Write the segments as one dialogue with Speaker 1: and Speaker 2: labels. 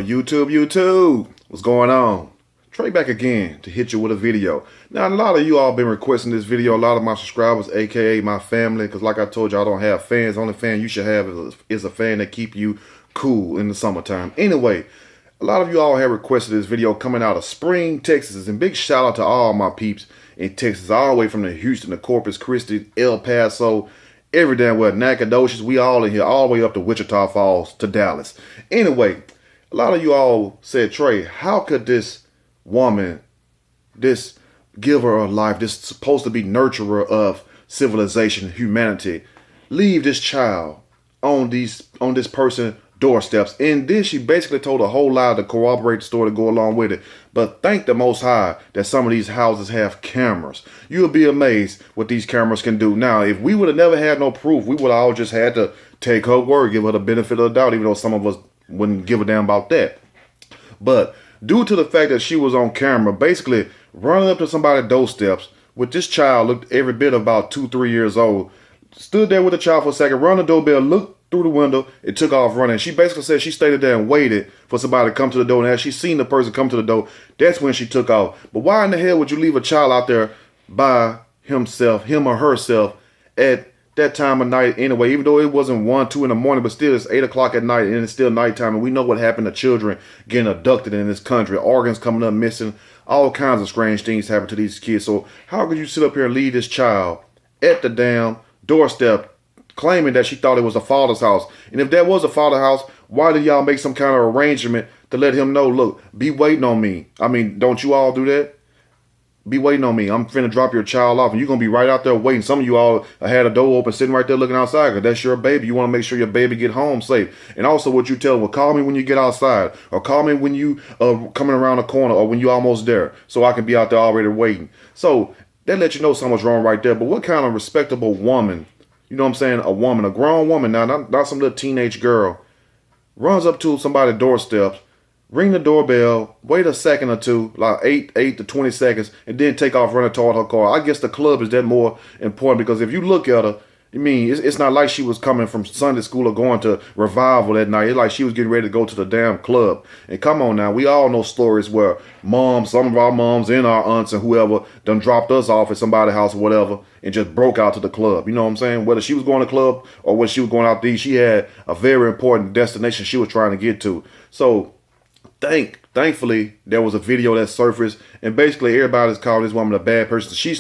Speaker 1: YouTube, what's going on? Trey back again to hit you with a video. Now, a lot of you all been requesting this video, a lot of my subscribers, aka my family, because like I told you, I don't have fans. The only fan you should have is a fan that keep you cool in the summertime. Anyway, a lot of you all have requested this video coming out of Spring, Texas, and big shout out to all my peeps in Texas, all the way from the Houston to Corpus Christi, El Paso, every damn well, Nacogdoches, we all in here, all the way up to Wichita Falls to Dallas. Anyway, a lot of you all said, Trey, how could this woman, this giver of life, this supposed to be nurturer of civilization, humanity, leave this child on this person doorsteps? And then she basically told a whole lie to corroborate the story to go along with it. But thank the Most High that some of these houses have cameras. You'll be amazed what these cameras can do. Now, if we would have never had no proof, we would have all just had to take her word, give her the benefit of the doubt, even though some of us wouldn't give a damn about that. But due to the fact that she was on camera, basically running up to somebody's doorsteps with this child, looked every bit about 2-3 years old, stood there with the child for a second, run the doorbell, looked through the window, and took off running. She basically said she stayed there and waited for somebody to come to the door, and as she seen the person come to the door, that's when she took off. But why in the hell would you leave a child out there by himself, him or herself, at that time of night anyway, even though it wasn't 1, 2 in the morning, but still it's 8 o'clock at night and it's still nighttime, and we know what happened to children getting abducted in this country, organs coming up missing, all kinds of strange things happen to these kids. So how could you sit up here and leave this child at the damn doorstep claiming that she thought it was a father's house? And if that was a father's house, why did y'all make some kind of arrangement to let him know, look, be waiting on me? I mean, don't you all do that? Be waiting on me. I'm finna drop your child off, and you're going to be right out there waiting. Some of you all had a door open, sitting right there looking outside, because that's your baby. You want to make sure your baby get home safe. And also what you tell them, well, call me when you get outside, or call me when you coming around the corner, or when you almost there, so I can be out there already waiting. So that lets you know something's wrong right there. But what kind of respectable woman, you know what I'm saying, a woman, a grown woman now, not some little teenage girl, runs up to somebody's doorsteps, ring the doorbell, wait a second or two, like 8 to 20 seconds, and then take off running toward her car. I guess the club is that more important, because if you look at her, I mean, it's not like she was coming from Sunday school or going to revival that night. It's like she was getting ready to go to the damn club. And come on now, we all know stories where moms, some of our moms and our aunts and whoever done dropped us off at somebody's house or whatever and just broke out to the club. You know what I'm saying? Whether she was going to the club or whether she was going out there, she had a very important destination she was trying to get to. So thankfully, there was a video that surfaced, and basically everybody's calling this woman a bad person. She's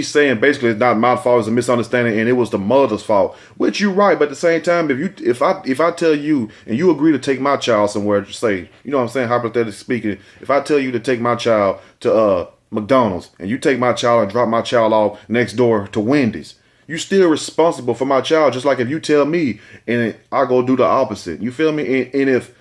Speaker 1: saying basically it's not my fault, it's a misunderstanding, and it was the mother's fault. Which you're right, but at the same time, if I tell you and you agree to take my child somewhere, just say, you know what I'm saying, hypothetically speaking, if I tell you to take my child to McDonald's, and you take my child and drop my child off next door to Wendy's, you're still responsible for my child, just like if you tell me and I go do the opposite. You feel me? And if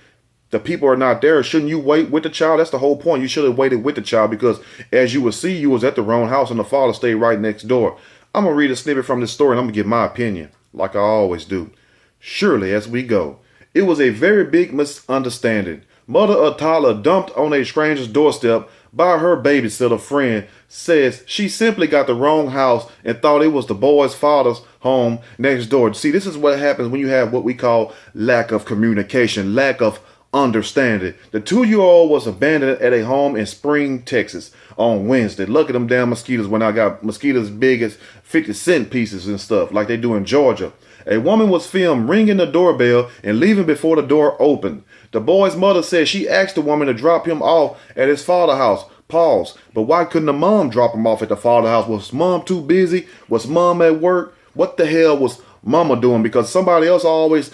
Speaker 1: the people are not there, shouldn't you wait with the child? That's the whole point. You should have waited with the child, because as you will see, you was at the wrong house and the father stayed right next door. I'm going to read a snippet from this story and I'm going to give my opinion, like I always do. Surely, as we go, it was a very big misunderstanding. Mother of Tyler dumped on a stranger's doorstep by her babysitter friend says she simply got the wrong house and thought it was the boy's father's home next door. See, this is what happens when you have what we call lack of communication, lack of understanding. The 2-year-old was abandoned at a home in Spring, Texas on Wednesday. Look at them damn mosquitoes when I got mosquitoes big as 50-cent pieces and stuff like they do in Georgia. A woman was filmed ringing the doorbell and leaving before the door opened. The boy's mother said she asked the woman to drop him off at his father's house. Pause. But why couldn't the mom drop him off at the father's house? Was mom too busy? Was mom at work? What the hell was mama doing? Because somebody else always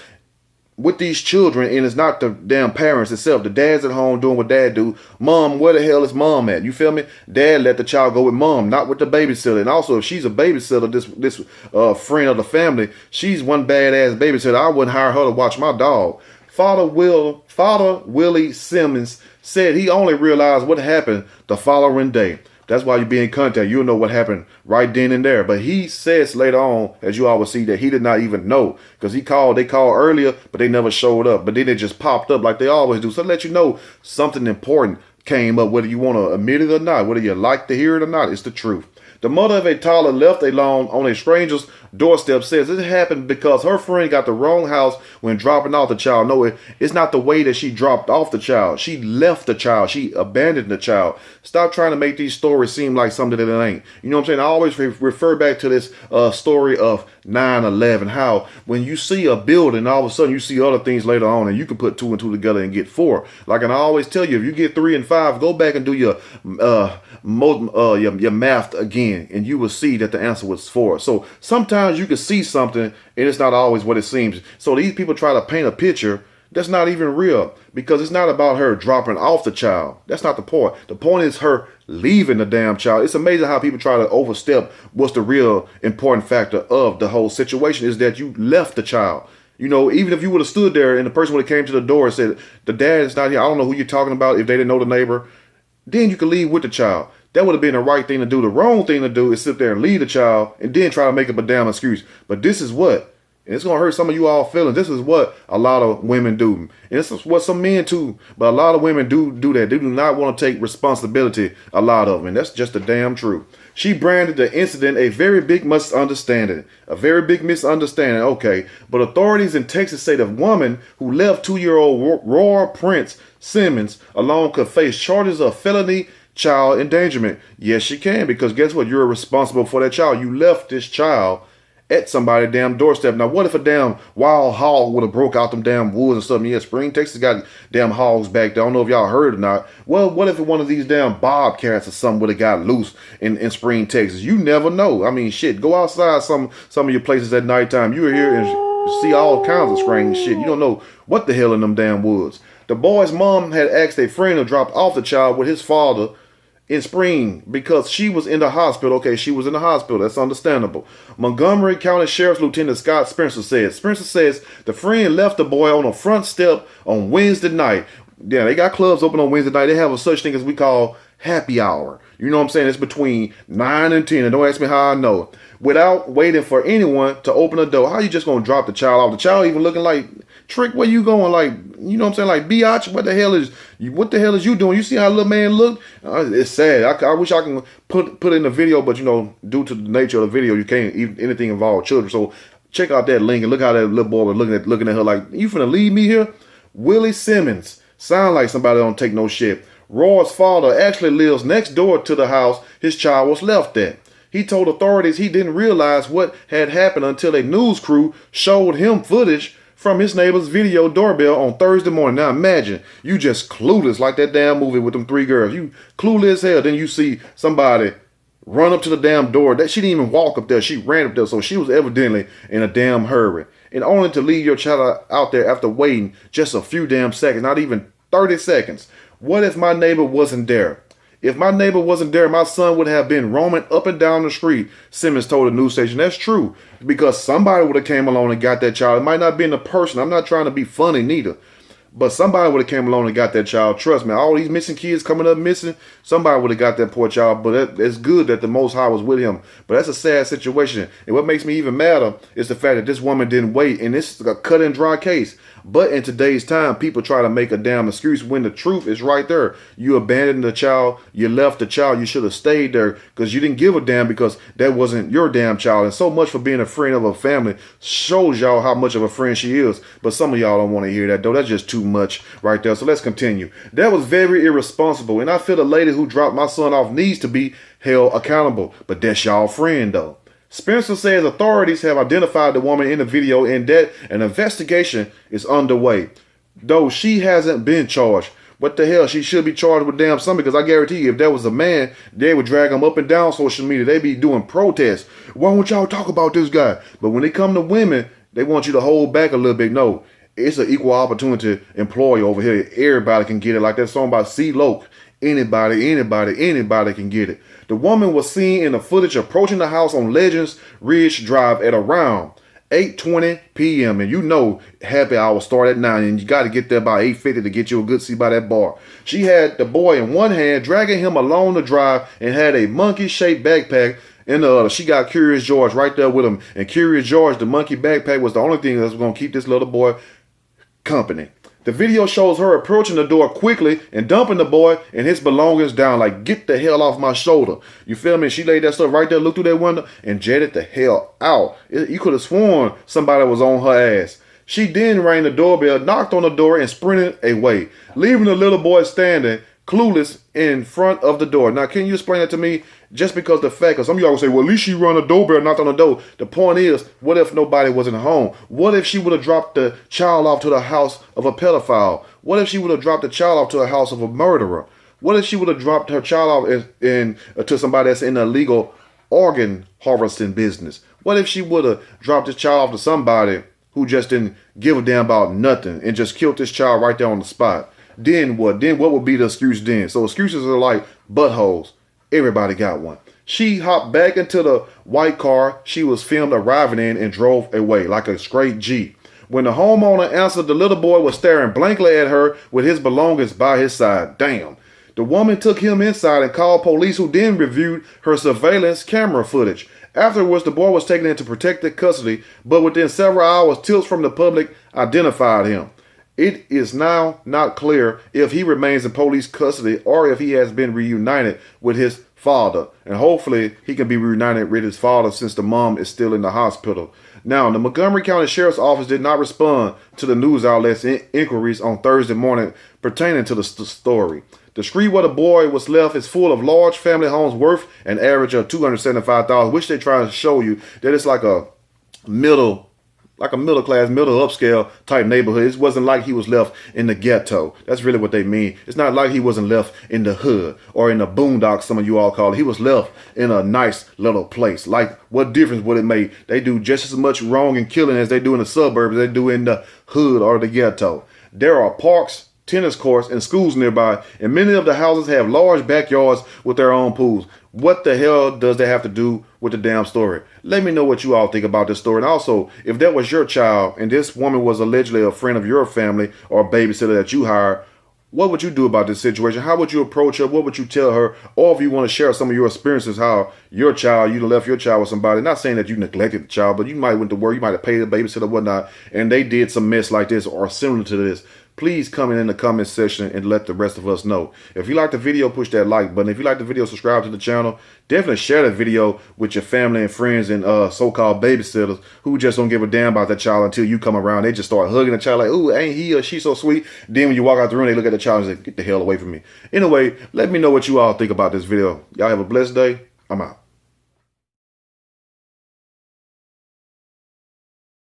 Speaker 1: with these children, and it's not the damn parents itself. The dad's at home doing what dad do. Mom, where the hell is mom at? You feel me? Dad let the child go with mom, not with the babysitter. And also, if she's a babysitter, this friend of the family, she's one badass babysitter. I wouldn't hire her to watch my dog. Father Willie Simmons said he only realized what happened the following day. That's why you be in contact. You'll know what happened right then and there. But he says later on, as you always see, that he did not even know, because they called earlier, but they never showed up. But then it just popped up like they always do. So to let you know something important came up, whether you want to admit it or not, whether you like to hear it or not, it's the truth. The mother of a toddler left alone on a stranger's doorstep says it happened because her friend got the wrong house when dropping off the child. No, it's not the way that she dropped off the child. She left the child. She abandoned the child. Stop trying to make these stories seem like something that it ain't. You know what I'm saying? I always refer back to this story of 9/11, how when you see a building, all of a sudden you see other things later on, and you can put two and two together and get four. Like, and I always tell you, if you get 3 and 5, go back and do your math again, and you will see that the answer was 4. So sometimes you can see something, and it's not always what it seems. So these people try to paint a picture that's not even real, because it's not about her dropping off the child. That's not the point. The point is her leaving the damn child. It's amazing how people try to overstep what's the real important factor of the whole situation, is that you left the child. You know, even if you would have stood there and the person would have came to the door and said, the dad is not here, I don't know who you're talking about, if they didn't know the neighbor, then you could leave with the child. That would have been the right thing to do. The wrong thing to do is sit there and leave the child and then try to make up a damn excuse. But this is what, and it's going to hurt some of you all feelings, this is what a lot of women do. And this is what some men too, but a lot of women do that. They do not want to take responsibility, a lot of them, and that's just the damn truth. She branded the incident a very big misunderstanding. A very big misunderstanding, okay. But authorities in Texas say the woman who left 2-year-old Roar Prince Simmons alone could face charges of felony child endangerment. Yes, she can, because guess what? You're responsible for that child. You left this child at somebody's damn doorstep. Now, what if a damn wild hog would have broke out them damn woods and stuff? Yeah, Spring, Texas got damn hogs back there. I don't know if y'all heard or not. Well, what if one of these damn bobcats or something would have got loose in Spring, Texas? You never know. I mean, shit, go outside some of your places at nighttime. You're here and see all kinds of strange shit. You don't know what the hell in them damn woods. The boy's mom had asked a friend to drop off the child with his father in Spring because she was in the hospital. Okay, she was in the hospital. That's understandable. Montgomery County Sheriff's Lieutenant Scott Spencer says the friend left the boy on the front step on Wednesday night. Yeah, they got clubs open on Wednesday night. They have a such thing as we call happy hour. You know what I'm saying? It's between 9 and 10. And don't ask me how I know. Without waiting for anyone to open the door. How you just going to drop the child off? The child even looking like, Trick, where you going? Like, you know what I'm saying? Like, biatch, what the hell is you doing? You see how little man look? It's sad. I wish I can put it in the video, but, you know, due to the nature of the video, you can't even anything involve children. So check out that link and look how that little boy was looking at her like, you finna leave me here? Willie Simmons. Sound like somebody don't take no shit. Roy's father actually lives next door to the house his child was left at. He told authorities he didn't realize what had happened until a news crew showed him footage from his neighbor's video doorbell on Thursday morning. Now imagine, you just clueless like that damn movie with them 3 girls. You clueless as hell. Then you see somebody run up to the damn door. That she didn't even walk up there. She ran up there. So she was evidently in a damn hurry. And only to leave your child out there after waiting just a few damn seconds, not even 30 seconds. What if my neighbor wasn't there? If my neighbor wasn't there, my son would have been roaming up and down the street, Simmons told the news station. That's true, because somebody would have came along and got that child. It might not have been the person. I'm not trying to be funny neither. But somebody would have came along and got that child. Trust me, all these missing kids coming up missing, somebody would have got that poor child. But it's good that the Most High was with him. But that's a sad situation. And what makes me even madder is the fact that this woman didn't wait. And this is a cut and dry case. But in today's time, people try to make a damn excuse when the truth is right there. You abandoned the child. You left the child. You should have stayed there because you didn't give a damn, because that wasn't your damn child. And so much for being a friend of a family shows y'all how much of a friend she is. But some of y'all don't want to hear that, though. That's just too much right there. So let's continue. That was very irresponsible. And I feel the lady who dropped my son off needs to be held accountable. But that's y'all friend, though. Spencer says authorities have identified the woman in the video and that an investigation is underway. Though she hasn't been charged. What the hell? She should be charged with damn something, because I guarantee you if there was a man, they would drag him up and down social media. They be doing protests. Why won't y'all talk about this guy? But when they come to women, they want you to hold back a little bit. No, it's an equal opportunity employee over here. Everybody can get it. Like that song by C-Loke. Anybody can get it. The woman was seen in the footage approaching the house on Legends Ridge Drive at around 8:20 p.m. And you know happy hour start at 9, and you got to get there by 8:50 to get you a good seat by that bar. She had the boy in one hand, dragging him along the drive, and had a monkey-shaped backpack in the other. She got Curious George right there with him. And Curious George, the monkey backpack, was the only thing that was going to keep this little boy company. The video shows her approaching the door quickly and dumping the boy and his belongings down like, get the hell off my shoulder. You feel me? She laid that stuff right there, looked through that window, and jetted the hell out. You could have sworn somebody was on her ass. She then rang the doorbell, knocked on the door, and sprinted away, leaving the little boy standing clueless in front of the door. Now, can you explain that to me? Just because the fact, because some of y'all will say, well, at least she run the doorbell, knocked on the door. The point is, what if nobody wasn't home? What if she would have dropped the child off to the house of a pedophile? What if she would have dropped the child off to a house of a murderer? What if she would have dropped her child off to somebody that's in the illegal organ harvesting business? What if she would have dropped this child off to somebody who just didn't give a damn about nothing and just killed this child right there on the spot? Then what? Then what would be the excuse then? So excuses are like buttholes. Everybody got one. She hopped back into the white car she was filmed arriving in and drove away like a straight G. When the homeowner answered, the little boy was staring blankly at her with his belongings by his side. Damn. The woman took him inside and called police, who then reviewed her surveillance camera footage. Afterwards, the boy was taken into protective custody, but within several hours, tips from the public identified him. It is now not clear if he remains in police custody or if he has been reunited with his father. And hopefully he can be reunited with his father since the mom is still in the hospital. Now, the Montgomery County Sheriff's Office did not respond to the news outlets' inquiries on Thursday morning pertaining to the story. The street where the boy was left is full of large family homes worth an average of $275, which they try to show you that it's like a middle class, middle upscale type neighborhood. It wasn't like he was left in the ghetto. That's really what they mean. It's not like he wasn't left in the hood or in the boondocks, some of you all call it. He was left in a nice little place. Like, what difference would it make? They do just as much wrong and killing as they do in the suburbs, as they do in the hood or the ghetto. There are parks, tennis courts, and schools nearby, and many of the houses have large backyards with their own pools. What the hell does that have to do with the damn story? Let me know what you all think about this story. And also, if that was your child and this woman was allegedly a friend of your family or a babysitter that you hired, what would you do about this situation? How would you approach her? What would you tell her? Or if you want to share some of your experiences, how you left your child with somebody, not saying that you neglected the child, but you might went to work, you might have paid the babysitter or whatnot, and they did some mess like this or similar to this. Please comment in the comment section and let the rest of us know. If you like the video, push that like button. If you like the video, subscribe to the channel. Definitely share the video with your family and friends and so-called babysitters who just don't give a damn about that child until you come around. They just start hugging the child like, ooh, ain't he or she so sweet? Then when you walk out the room, they look at the child and say, get the hell away from me. Anyway, let me know what you all think about this video. Y'all have a blessed day. I'm out.